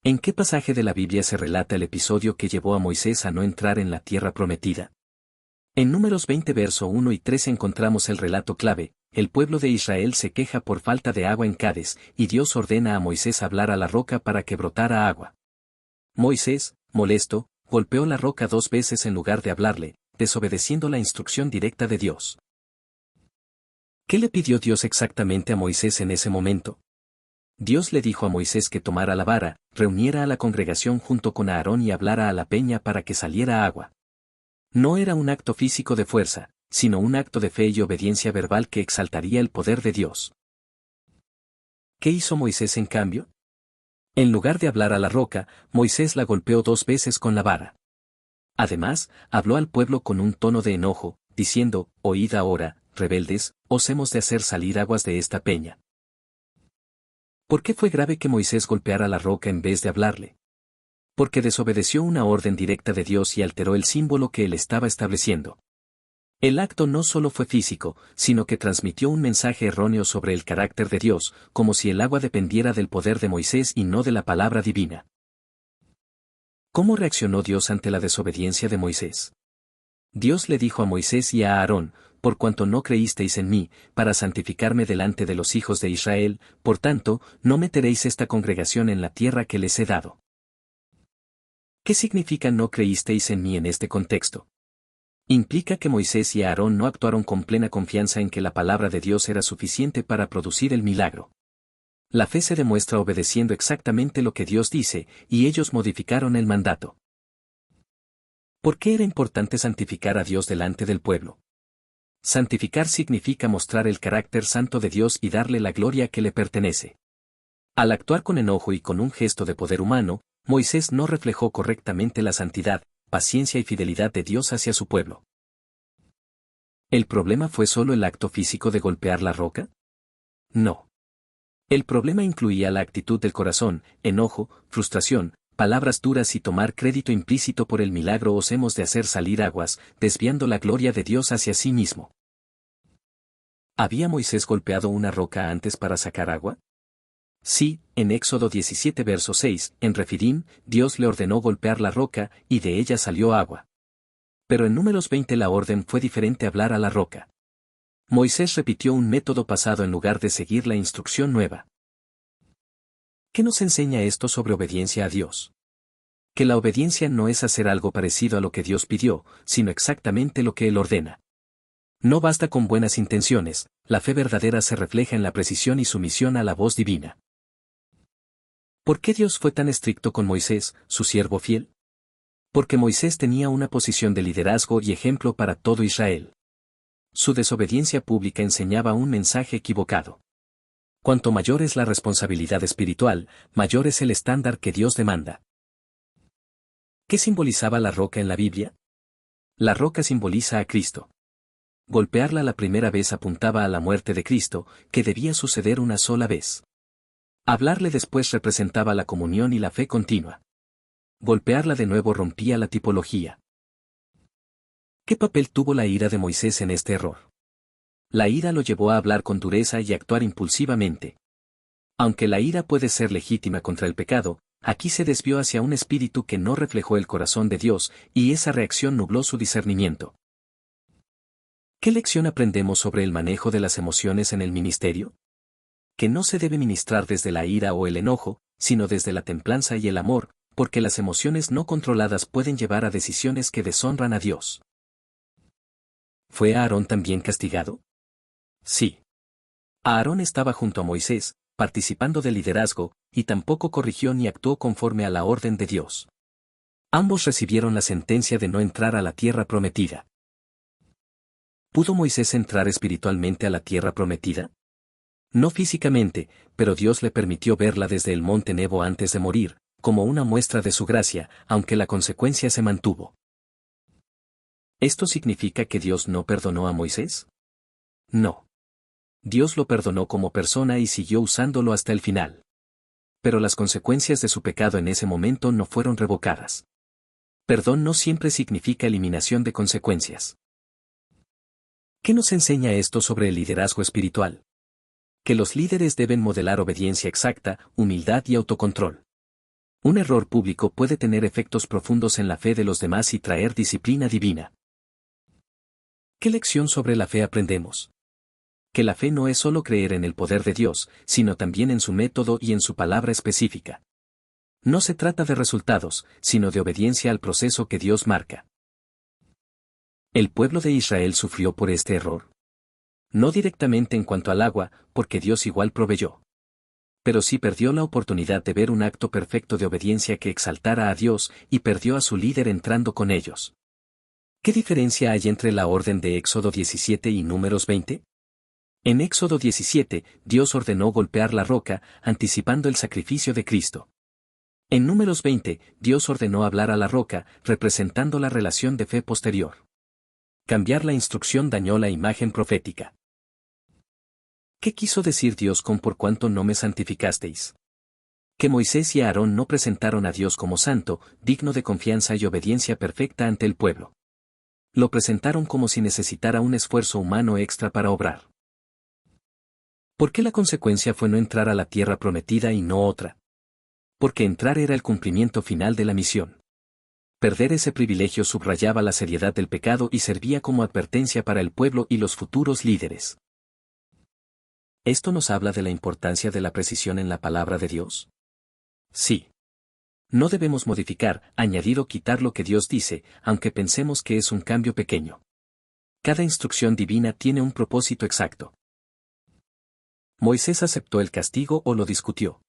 ¿En qué pasaje de la Biblia se relata el episodio que llevó a Moisés a no entrar en la tierra prometida? En Números 20 verso 1 y 3 encontramos el relato clave: el pueblo de Israel se queja por falta de agua en Cades, y Dios ordena a Moisés hablar a la roca para que brotara agua. Moisés, molesto, golpeó la roca 2 veces en lugar de hablarle, desobedeciendo la instrucción directa de Dios. ¿Qué le pidió Dios exactamente a Moisés en ese momento? Dios le dijo a Moisés que tomara la vara, reuniera a la congregación junto con Aarón y hablara a la peña para que saliera agua. No era un acto físico de fuerza, sino un acto de fe y obediencia verbal que exaltaría el poder de Dios. ¿Qué hizo Moisés en cambio? En lugar de hablar a la roca, Moisés la golpeó 2 veces con la vara. Además, habló al pueblo con un tono de enojo, diciendo: «Oíd ahora, rebeldes, os hemos de hacer salir aguas de esta peña». ¿Por qué fue grave que Moisés golpeara la roca en vez de hablarle? Porque desobedeció una orden directa de Dios y alteró el símbolo que él estaba estableciendo. El acto no solo fue físico, sino que transmitió un mensaje erróneo sobre el carácter de Dios, como si el agua dependiera del poder de Moisés y no de la palabra divina. ¿Cómo reaccionó Dios ante la desobediencia de Moisés? Dios le dijo a Moisés y a Aarón: «Por cuanto no creísteis en mí, para santificarme delante de los hijos de Israel, por tanto, no meteréis esta congregación en la tierra que les he dado». ¿Qué significa no creísteis en mí en este contexto? Implica que Moisés y Aarón no actuaron con plena confianza en que la palabra de Dios era suficiente para producir el milagro. La fe se demuestra obedeciendo exactamente lo que Dios dice, y ellos modificaron el mandato. ¿Por qué era importante santificar a Dios delante del pueblo? Santificar significa mostrar el carácter santo de Dios y darle la gloria que le pertenece. Al actuar con enojo y con un gesto de poder humano, Moisés no reflejó correctamente la santidad, paciencia y fidelidad de Dios hacia su pueblo. ¿El problema fue solo el acto físico de golpear la roca? No. El problema incluía la actitud del corazón: enojo, frustración, palabras duras y tomar crédito implícito por el milagro. Os hemos de hacer salir aguas, desviando la gloria de Dios hacia sí mismo. ¿Había Moisés golpeado una roca antes para sacar agua? Sí, en Éxodo 17 verso 6, en Refidim, Dios le ordenó golpear la roca, y de ella salió agua. Pero en Números 20 la orden fue diferente: hablar a la roca. Moisés repitió un método pasado en lugar de seguir la instrucción nueva. ¿Qué nos enseña esto sobre obediencia a Dios? Que la obediencia no es hacer algo parecido a lo que Dios pidió, sino exactamente lo que Él ordena. No basta con buenas intenciones, la fe verdadera se refleja en la precisión y sumisión a la voz divina. ¿Por qué Dios fue tan estricto con Moisés, su siervo fiel? Porque Moisés tenía una posición de liderazgo y ejemplo para todo Israel. Su desobediencia pública enseñaba un mensaje equivocado. Cuanto mayor es la responsabilidad espiritual, mayor es el estándar que Dios demanda. ¿Qué simbolizaba la roca en la Biblia? La roca simboliza a Cristo. Golpearla la primera vez apuntaba a la muerte de Cristo, que debía suceder una sola vez. Hablarle después representaba la comunión y la fe continua. Golpearla de nuevo rompía la tipología. ¿Qué papel tuvo la ira de Moisés en este error? La ira lo llevó a hablar con dureza y actuar impulsivamente. Aunque la ira puede ser legítima contra el pecado, aquí se desvió hacia un espíritu que no reflejó el corazón de Dios, y esa reacción nubló su discernimiento. ¿Qué lección aprendemos sobre el manejo de las emociones en el ministerio? Que no se debe ministrar desde la ira o el enojo, sino desde la templanza y el amor, porque las emociones no controladas pueden llevar a decisiones que deshonran a Dios. ¿Fue Aarón también castigado? Sí. Aarón estaba junto a Moisés, participando del liderazgo, y tampoco corrigió ni actuó conforme a la orden de Dios. Ambos recibieron la sentencia de no entrar a la tierra prometida. ¿Pudo Moisés entrar espiritualmente a la tierra prometida? No físicamente, pero Dios le permitió verla desde el monte Nebo antes de morir, como una muestra de su gracia, aunque la consecuencia se mantuvo. ¿Esto significa que Dios no perdonó a Moisés? No. Dios lo perdonó como persona y siguió usándolo hasta el final. Pero las consecuencias de su pecado en ese momento no fueron revocadas. Perdón no siempre significa eliminación de consecuencias. ¿Qué nos enseña esto sobre el liderazgo espiritual? Que los líderes deben modelar obediencia exacta, humildad y autocontrol. Un error público puede tener efectos profundos en la fe de los demás y traer disciplina divina. ¿Qué lección sobre la fe aprendemos? Que la fe no es solo creer en el poder de Dios, sino también en su método y en su palabra específica. No se trata de resultados, sino de obediencia al proceso que Dios marca. El pueblo de Israel sufrió por este error. No directamente en cuanto al agua, porque Dios igual proveyó. Pero sí perdió la oportunidad de ver un acto perfecto de obediencia que exaltara a Dios y perdió a su líder entrando con ellos. ¿Qué diferencia hay entre la orden de Éxodo 17 y Números 20? En Éxodo 17, Dios ordenó golpear la roca, anticipando el sacrificio de Cristo. En Números 20, Dios ordenó hablar a la roca, representando la relación de fe posterior. Cambiar la instrucción dañó la imagen profética. ¿Qué quiso decir Dios con por cuanto no me santificasteis? Que Moisés y Aarón no presentaron a Dios como santo, digno de confianza y obediencia perfecta ante el pueblo. Lo presentaron como si necesitara un esfuerzo humano extra para obrar. ¿Por qué la consecuencia fue no entrar a la tierra prometida y no otra? Porque entrar era el cumplimiento final de la misión. Perder ese privilegio subrayaba la seriedad del pecado y servía como advertencia para el pueblo y los futuros líderes. ¿Esto nos habla de la importancia de la precisión en la palabra de Dios? Sí. No debemos modificar, añadir o quitar lo que Dios dice, aunque pensemos que es un cambio pequeño. Cada instrucción divina tiene un propósito exacto. ¿Moisés aceptó el castigo o lo discutió?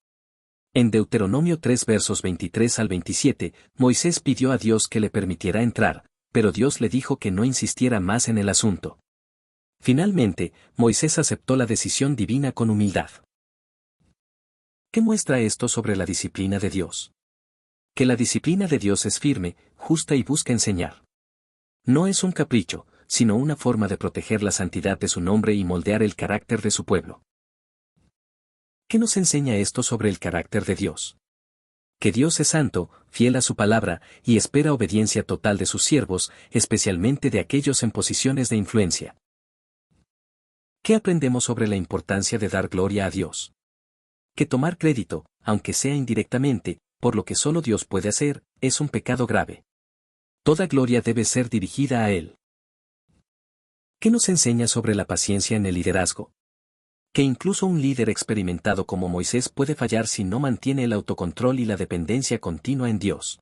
En Deuteronomio 3 versos 23 al 27, Moisés pidió a Dios que le permitiera entrar, pero Dios le dijo que no insistiera más en el asunto. Finalmente, Moisés aceptó la decisión divina con humildad. ¿Qué muestra esto sobre la disciplina de Dios? Que la disciplina de Dios es firme, justa y busca enseñar. No es un capricho, sino una forma de proteger la santidad de su nombre y moldear el carácter de su pueblo. ¿Qué nos enseña esto sobre el carácter de Dios? Que Dios es santo, fiel a su palabra, y espera obediencia total de sus siervos, especialmente de aquellos en posiciones de influencia. ¿Qué aprendemos sobre la importancia de dar gloria a Dios? Que tomar crédito, aunque sea indirectamente, por lo que solo Dios puede hacer, es un pecado grave. Toda gloria debe ser dirigida a Él. ¿Qué nos enseña sobre la paciencia en el liderazgo? Que incluso un líder experimentado como Moisés puede fallar si no mantiene el autocontrol y la dependencia continua en Dios.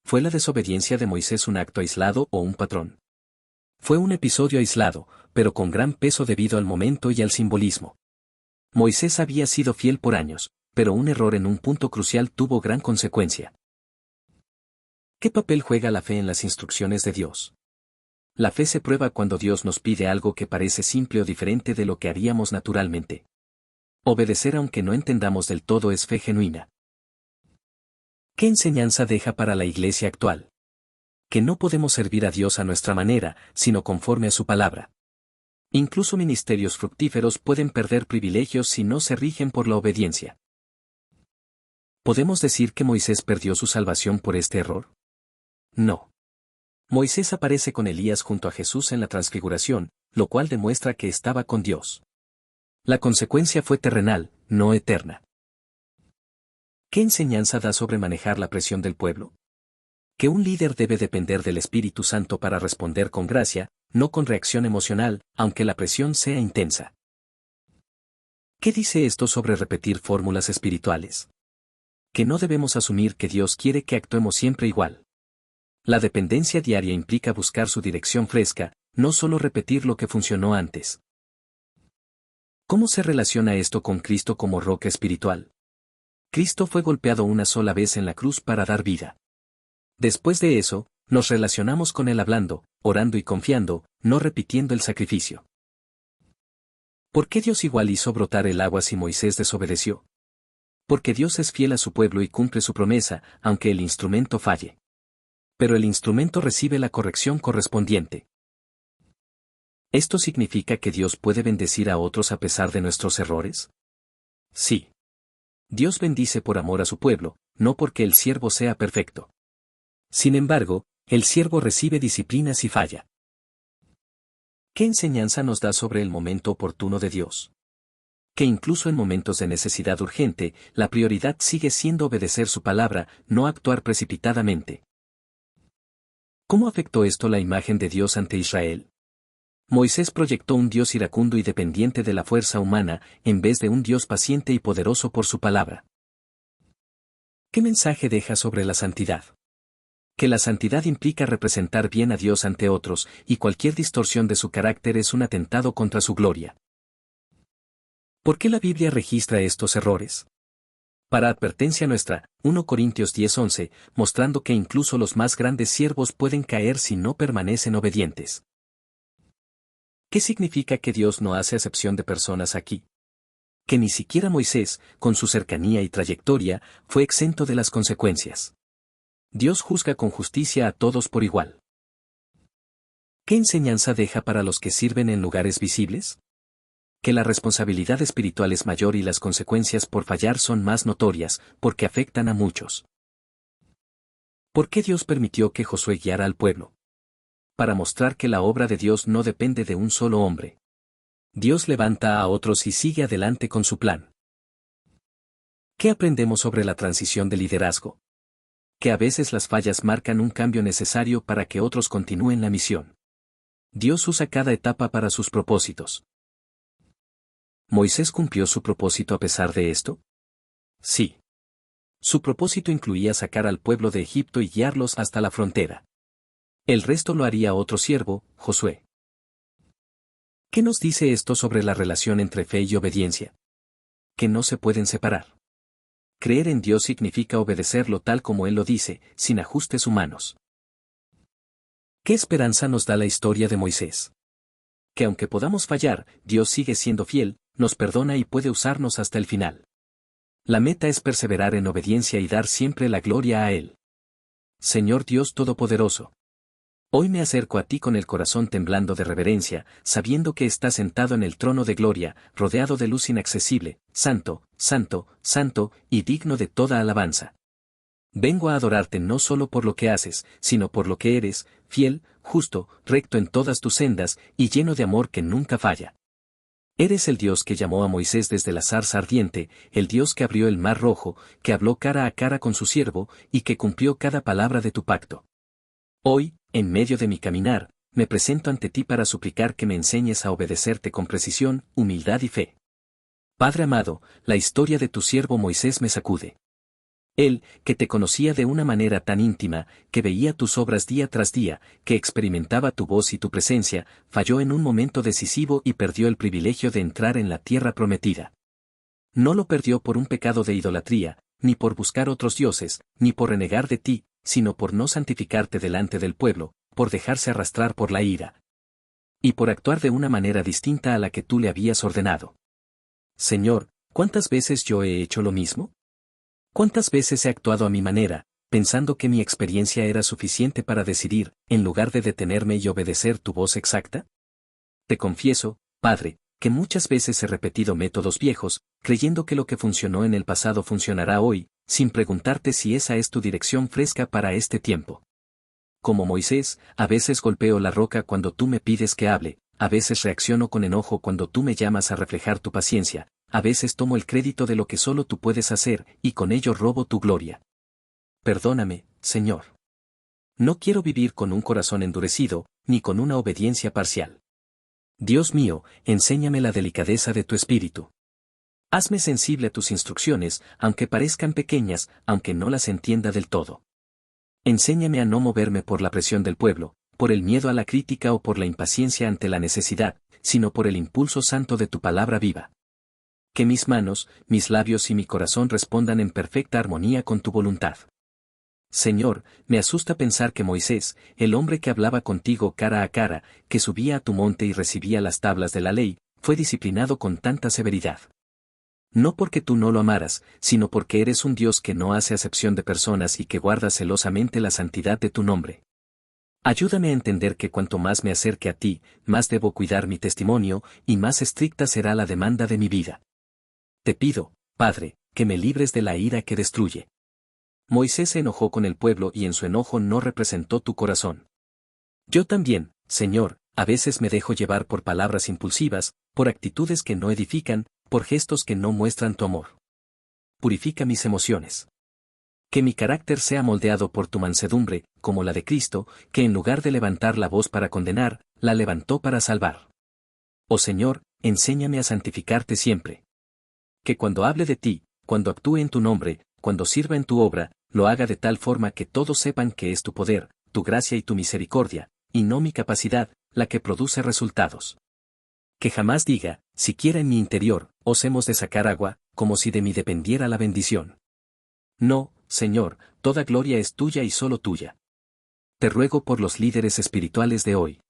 ¿Fue la desobediencia de Moisés un acto aislado o un patrón? Fue un episodio aislado, pero con gran peso debido al momento y al simbolismo. Moisés había sido fiel por años, pero un error en un punto crucial tuvo gran consecuencia. ¿Qué papel juega la fe en las instrucciones de Dios? La fe se prueba cuando Dios nos pide algo que parece simple o diferente de lo que haríamos naturalmente. Obedecer aunque no entendamos del todo es fe genuina. ¿Qué enseñanza deja para la iglesia actual? Que no podemos servir a Dios a nuestra manera, sino conforme a su palabra. Incluso ministerios fructíferos pueden perder privilegios si no se rigen por la obediencia. ¿Podemos decir que Moisés perdió su salvación por este error? No. Moisés aparece con Elías junto a Jesús en la transfiguración, lo cual demuestra que estaba con Dios. La consecuencia fue terrenal, no eterna. ¿Qué enseñanza da sobre manejar la presión del pueblo? Que un líder debe depender del Espíritu Santo para responder con gracia, no con reacción emocional, aunque la presión sea intensa. ¿Qué dice esto sobre repetir fórmulas espirituales? Que no debemos asumir que Dios quiere que actuemos siempre igual. La dependencia diaria implica buscar su dirección fresca, no solo repetir lo que funcionó antes. ¿Cómo se relaciona esto con Cristo como roca espiritual? Cristo fue golpeado una sola vez en la cruz para dar vida. Después de eso, nos relacionamos con Él hablando, orando y confiando, no repitiendo el sacrificio. ¿Por qué Dios igual hizo brotar el agua si Moisés desobedeció? Porque Dios es fiel a su pueblo y cumple su promesa, aunque el instrumento falle. Pero el instrumento recibe la corrección correspondiente. ¿Esto significa que Dios puede bendecir a otros a pesar de nuestros errores? Sí. Dios bendice por amor a su pueblo, no porque el siervo sea perfecto. Sin embargo, el siervo recibe disciplina si falla. ¿Qué enseñanza nos da sobre el momento oportuno de Dios? Que incluso en momentos de necesidad urgente, la prioridad sigue siendo obedecer su palabra, no actuar precipitadamente. ¿Cómo afectó esto la imagen de Dios ante Israel? Moisés proyectó un Dios iracundo y dependiente de la fuerza humana, en vez de un Dios paciente y poderoso por su palabra. ¿Qué mensaje deja sobre la santidad? Que la santidad implica representar bien a Dios ante otros, y cualquier distorsión de su carácter es un atentado contra su gloria. ¿Por qué la Biblia registra estos errores? Para advertencia nuestra, 1 Corintios 10:11, mostrando que incluso los más grandes siervos pueden caer si no permanecen obedientes. ¿Qué significa que Dios no hace acepción de personas aquí? Que ni siquiera Moisés, con su cercanía y trayectoria, fue exento de las consecuencias. Dios juzga con justicia a todos por igual. ¿Qué enseñanza deja para los que sirven en lugares visibles? Que la responsabilidad espiritual es mayor y las consecuencias por fallar son más notorias, porque afectan a muchos. ¿Por qué Dios permitió que Josué guiara al pueblo? Para mostrar que la obra de Dios no depende de un solo hombre. Dios levanta a otros y sigue adelante con su plan. ¿Qué aprendemos sobre la transición de liderazgo? Que a veces las fallas marcan un cambio necesario para que otros continúen la misión. Dios usa cada etapa para sus propósitos. ¿Moisés cumplió su propósito a pesar de esto? Sí. Su propósito incluía sacar al pueblo de Egipto y guiarlos hasta la frontera. El resto lo haría otro siervo, Josué. ¿Qué nos dice esto sobre la relación entre fe y obediencia? Que no se pueden separar. Creer en Dios significa obedecerlo tal como Él lo dice, sin ajustes humanos. ¿Qué esperanza nos da la historia de Moisés? Que aunque podamos fallar, Dios sigue siendo fiel, nos perdona y puede usarnos hasta el final. La meta es perseverar en obediencia y dar siempre la gloria a Él. Señor Dios Todopoderoso. Hoy me acerco a ti con el corazón temblando de reverencia, sabiendo que estás sentado en el trono de gloria, rodeado de luz inaccesible, santo, santo, santo, y digno de toda alabanza. Vengo a adorarte no solo por lo que haces, sino por lo que eres, fiel, justo, recto en todas tus sendas, y lleno de amor que nunca falla. Eres el Dios que llamó a Moisés desde la zarza ardiente, el Dios que abrió el mar rojo, que habló cara a cara con su siervo, y que cumplió cada palabra de tu pacto. Hoy, en medio de mi caminar, me presento ante ti para suplicar que me enseñes a obedecerte con precisión, humildad y fe. Padre amado, la historia de tu siervo Moisés me sacude. Él, que te conocía de una manera tan íntima, que veía tus obras día tras día, que experimentaba tu voz y tu presencia, falló en un momento decisivo y perdió el privilegio de entrar en la tierra prometida. No lo perdió por un pecado de idolatría, ni por buscar otros dioses, ni por renegar de ti, sino por no santificarte delante del pueblo, por dejarse arrastrar por la ira. Y por actuar de una manera distinta a la que tú le habías ordenado. Señor, ¿cuántas veces yo he hecho lo mismo? ¿Cuántas veces he actuado a mi manera, pensando que mi experiencia era suficiente para decidir, en lugar de detenerme y obedecer tu voz exacta? Te confieso, Padre, que muchas veces he repetido métodos viejos, creyendo que lo que funcionó en el pasado funcionará hoy, sin preguntarte si esa es tu dirección fresca para este tiempo. Como Moisés, a veces golpeo la roca cuando tú me pides que hable, a veces reacciono con enojo cuando tú me llamas a reflejar tu paciencia, a veces tomo el crédito de lo que solo tú puedes hacer, y con ello robo tu gloria. Perdóname, Señor. No quiero vivir con un corazón endurecido, ni con una obediencia parcial. Dios mío, enséñame la delicadeza de tu espíritu. Hazme sensible a tus instrucciones, aunque parezcan pequeñas, aunque no las entienda del todo. Enséñame a no moverme por la presión del pueblo, por el miedo a la crítica o por la impaciencia ante la necesidad, sino por el impulso santo de tu palabra viva. Que mis manos, mis labios y mi corazón respondan en perfecta armonía con tu voluntad. Señor, me asusta pensar que Moisés, el hombre que hablaba contigo cara a cara, que subía a tu monte y recibía las tablas de la ley, fue disciplinado con tanta severidad. No porque tú no lo amaras, sino porque eres un Dios que no hace acepción de personas y que guarda celosamente la santidad de tu nombre. Ayúdame a entender que cuanto más me acerque a ti, más debo cuidar mi testimonio, y más estricta será la demanda de mi vida. Te pido, Padre, que me libres de la ira que destruye. Moisés se enojó con el pueblo y en su enojo no representó tu corazón. Yo también, Señor, a veces me dejo llevar por palabras impulsivas, por actitudes que no edifican, por gestos que no muestran tu amor. Purifica mis emociones. Que mi carácter sea moldeado por tu mansedumbre, como la de Cristo, que en lugar de levantar la voz para condenar, la levantó para salvar. Oh Señor, enséñame a santificarte siempre. Que cuando hable de ti, cuando actúe en tu nombre, cuando sirva en tu obra, lo haga de tal forma que todos sepan que es tu poder, tu gracia y tu misericordia, y no mi capacidad, la que produce resultados. Que jamás diga, siquiera en mi interior, os hemos de sacar agua, como si de mí dependiera la bendición. No, Señor, toda gloria es tuya y solo tuya. Te ruego por los líderes espirituales de hoy.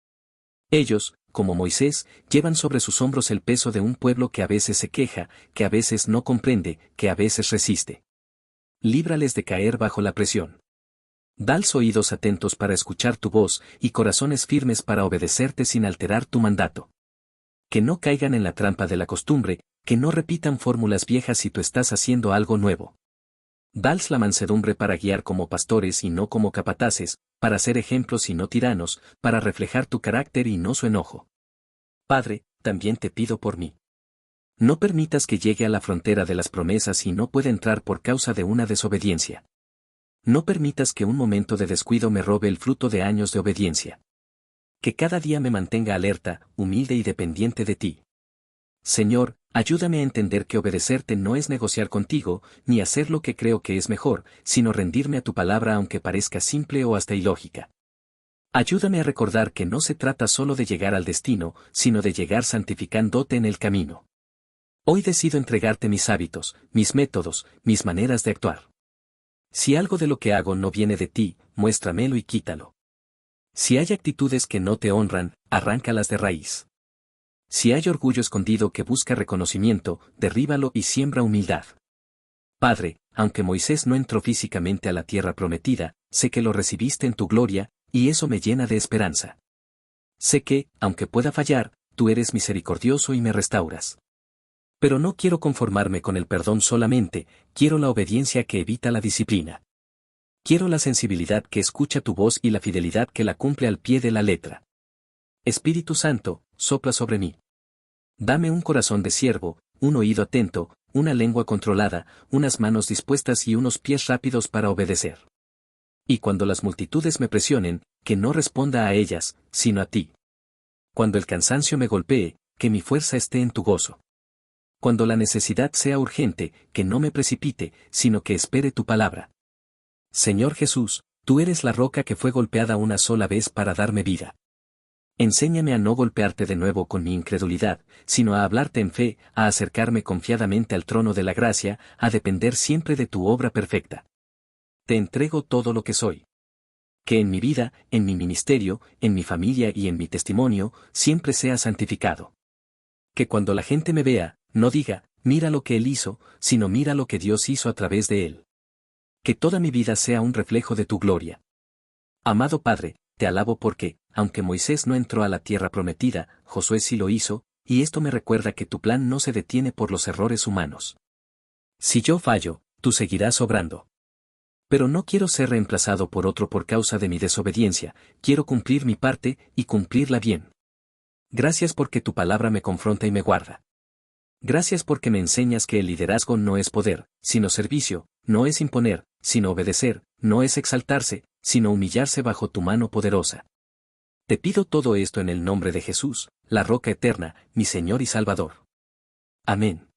Ellos, como Moisés, llevan sobre sus hombros el peso de un pueblo que a veces se queja, que a veces no comprende, que a veces resiste. Líbrales de caer bajo la presión. Dales oídos atentos para escuchar tu voz y corazones firmes para obedecerte sin alterar tu mandato. Que no caigan en la trampa de la costumbre, que no repitan fórmulas viejas si tú estás haciendo algo nuevo. Dales la mansedumbre para guiar como pastores y no como capataces, para ser ejemplos y no tiranos, para reflejar tu carácter y no su enojo. Padre, también te pido por mí. No permitas que llegue a la frontera de las promesas y no pueda entrar por causa de una desobediencia. No permitas que un momento de descuido me robe el fruto de años de obediencia. Que cada día me mantenga alerta, humilde y dependiente de ti. Señor, ayúdame a entender que obedecerte no es negociar contigo, ni hacer lo que creo que es mejor, sino rendirme a tu palabra aunque parezca simple o hasta ilógica. Ayúdame a recordar que no se trata solo de llegar al destino, sino de llegar santificándote en el camino. Hoy decido entregarte mis hábitos, mis métodos, mis maneras de actuar. Si algo de lo que hago no viene de ti, muéstramelo y quítalo. Si hay actitudes que no te honran, arráncalas de raíz. Si hay orgullo escondido que busca reconocimiento, derríbalo y siembra humildad. Padre, aunque Moisés no entró físicamente a la tierra prometida, sé que lo recibiste en tu gloria, y eso me llena de esperanza. Sé que, aunque pueda fallar, tú eres misericordioso y me restauras. Pero no quiero conformarme con el perdón solamente, quiero la obediencia que evita la disciplina. Quiero la sensibilidad que escucha tu voz y la fidelidad que la cumple al pie de la letra. Espíritu Santo, sopla sobre mí. Dame un corazón de siervo, un oído atento, una lengua controlada, unas manos dispuestas y unos pies rápidos para obedecer. Y cuando las multitudes me presionen, que no responda a ellas, sino a ti. Cuando el cansancio me golpee, que mi fuerza esté en tu gozo. Cuando la necesidad sea urgente, que no me precipite, sino que espere tu palabra. Señor Jesús, tú eres la roca que fue golpeada una sola vez para darme vida. Enséñame a no golpearte de nuevo con mi incredulidad, sino a hablarte en fe, a acercarme confiadamente al trono de la gracia, a depender siempre de tu obra perfecta. Te entrego todo lo que soy. Que en mi vida, en mi ministerio, en mi familia y en mi testimonio, siempre sea santificado. Que cuando la gente me vea, no diga, mira lo que él hizo, sino mira lo que Dios hizo a través de él. Que toda mi vida sea un reflejo de tu gloria. Amado Padre, te alabo porque, aunque Moisés no entró a la tierra prometida, Josué sí lo hizo, y esto me recuerda que tu plan no se detiene por los errores humanos. Si yo fallo, tú seguirás obrando. Pero no quiero ser reemplazado por otro por causa de mi desobediencia, quiero cumplir mi parte y cumplirla bien. Gracias porque tu palabra me confronta y me guarda. Gracias porque me enseñas que el liderazgo no es poder, sino servicio, no es imponer, sino obedecer, no es exaltarse, sino humillarse bajo tu mano poderosa. Te pido todo esto en el nombre de Jesús, la roca eterna, mi Señor y Salvador. Amén.